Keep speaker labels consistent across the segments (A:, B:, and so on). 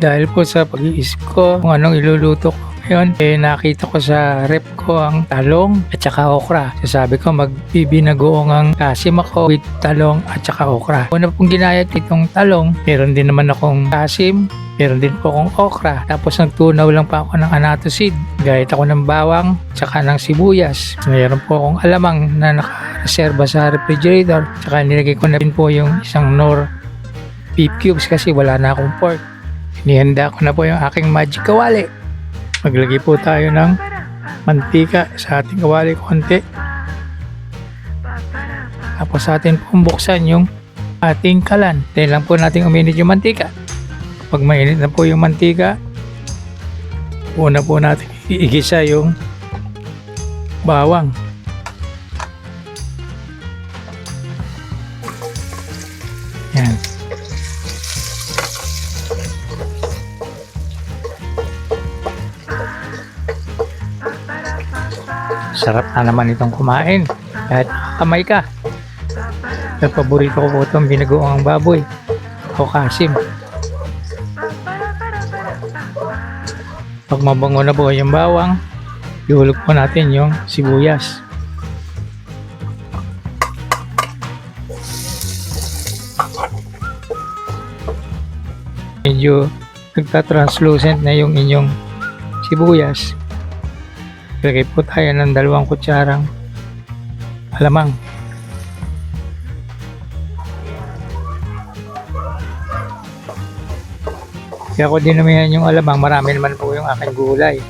A: Dahil po sa pag-iisip ko kung anong iluluto ko ngayon, nakita ko sa rep ko ang talong at saka okra. Sabi ko magbibinagoong ang kasim ako with talong at saka okra. Una pong ginayat itong talong, meron din naman akong kasim, meron din po akong okra. Tapos nagtunaw lang pa ako ng annatto seed. Gayat ako ng bawang, tsaka ng sibuyas. Meron po akong alamang na nakareserba sa refrigerator. Tsaka nilagay ko na rin po yung isang Knorr beef cubes kasi wala na akong pork. Inihanda ko na po yung aking magic kawali. Maglagay po tayo ng mantika sa ating kawali konti. Tapos atin pong buksan yung ating kalan. Tayo lang po natin uminit yung mantika. Pag mainit na po yung mantika, una po natin iigisa yung bawang. Yan. Sarap na naman itong kumain kahit kamay ka. Ang paborito ko po itong binagoong baboy o kasim. Pag mabango na po yung bawang, ihulog po natin yung sibuyas. Medyo nagta-translucent na yung inyong sibuyas. Lagay po tayo ng 2 kutsarang alamang. Kaya ko dinamihan yung alamang, marami naman po yung aking gulay.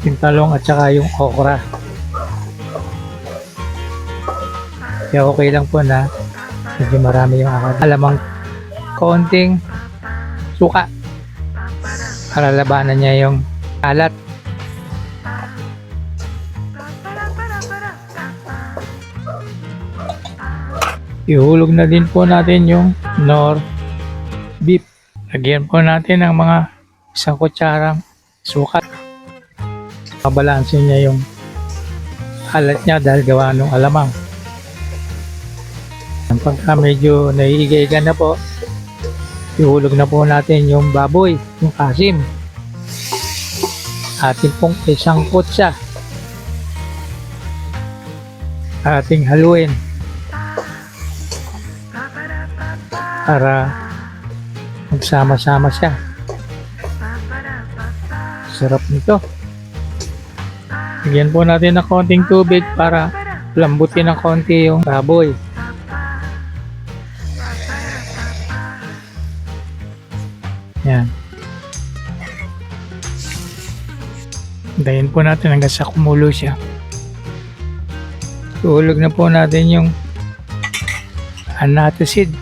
A: Yung talong at saka yung okra. Kaya okay lang po na medyo marami yung aking alamang, konting suka para labanan niya yung alat. Ihulog na din po natin yung Knorr beef. Lagyan po natin ng mga 1 kutsarang suka. Kabalansin niya yung alat niya dahil gawa ng alamang. Pagka medyo naiiga na po, ihulog na po natin yung baboy, yung kasim. Ating pong 1 kutsa. Ating haluin para magsama-sama siya. Sarap nito. Bigyan po natin ng konting tubig para lambutin ng konti yung baboy. Yan. Hintayin po natin hanggang sa kumulo siya. Tuhulog na po natin yung annatto seed.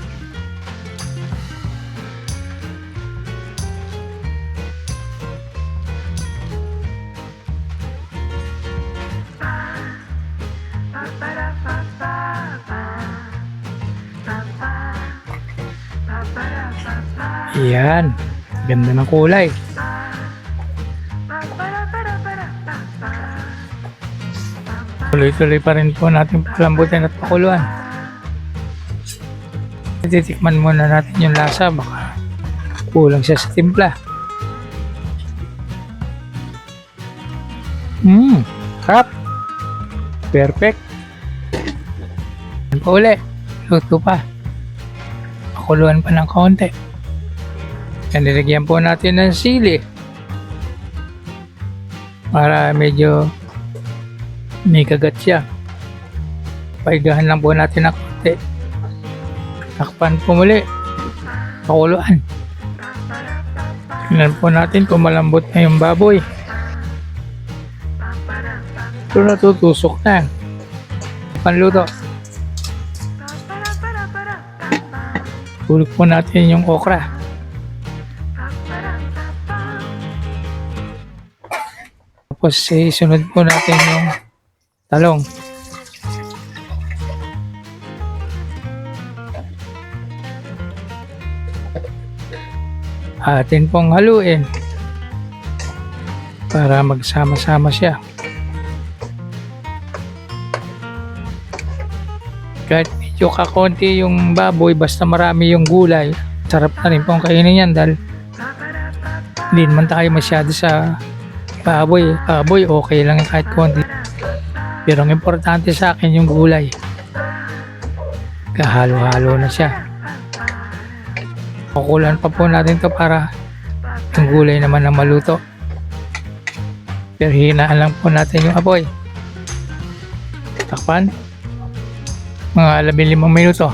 A: Yan, ganda ng kulay. Tuloy-tuloy pa rin po natin palambutin at pakuluan. Titikman muna natin yung lasa, baka kulang siya sa timpla. Sarap. Perfect. Yan pa uli. Luto pa. Pakuluan pa ng konti. Yan, nilagyan po natin ng sili para medyo may kagat siya. Paigahan lang po natin ng konti. Takpan po muli. Pakuluan. Tingnan po natin kung malambot na yung baboy. Ito natutusok na. Panluto. Hulog po natin yung okra. Tapos sunod po natin yung talong. Atin pong haluin para magsama-sama siya. Kahit medyo kakonti yung baboy, basta marami yung gulay, Sarap na rin pong kainin yan dahil hindi naman tayo masyado sa baboy. Baboy okay lang yan kahit konti. Pero ang importante sa akin yung gulay. Kahalo-halo na siya. Kukulan pa po natin to para yung gulay naman na maluto. Pero hinaan lang po natin yung apoy. Takpan. Mga 15 minuto.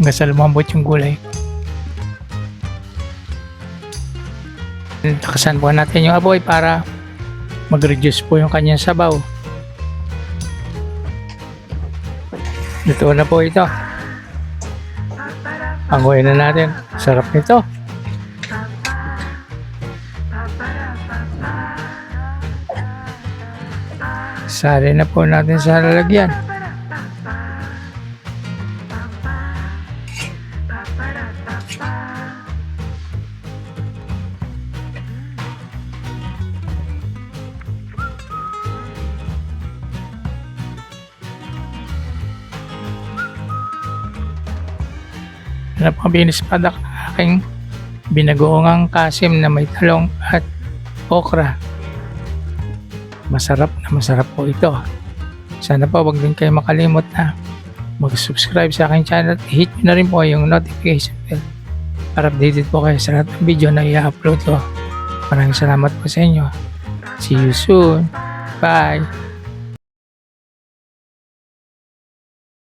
A: Hanggang sa lumambot yung gulay. Takasan po natin yung apoy para mag-reduce po yung kanyang sabaw. Luto na po ito. Panguhin na natin. Sarap nito. Sali na po natin sa lalagyan. Napabinis padak ng aking binagoongang kasim na may talong at okra. Masarap po ito. Sana po wag din kayo makalimot na mag-subscribe sa aking channel at hit nyo na rin po yung notification bell para updated po kayo sa lahat ng video na i-upload ko. Maraming salamat po sa inyo. See you soon. Bye!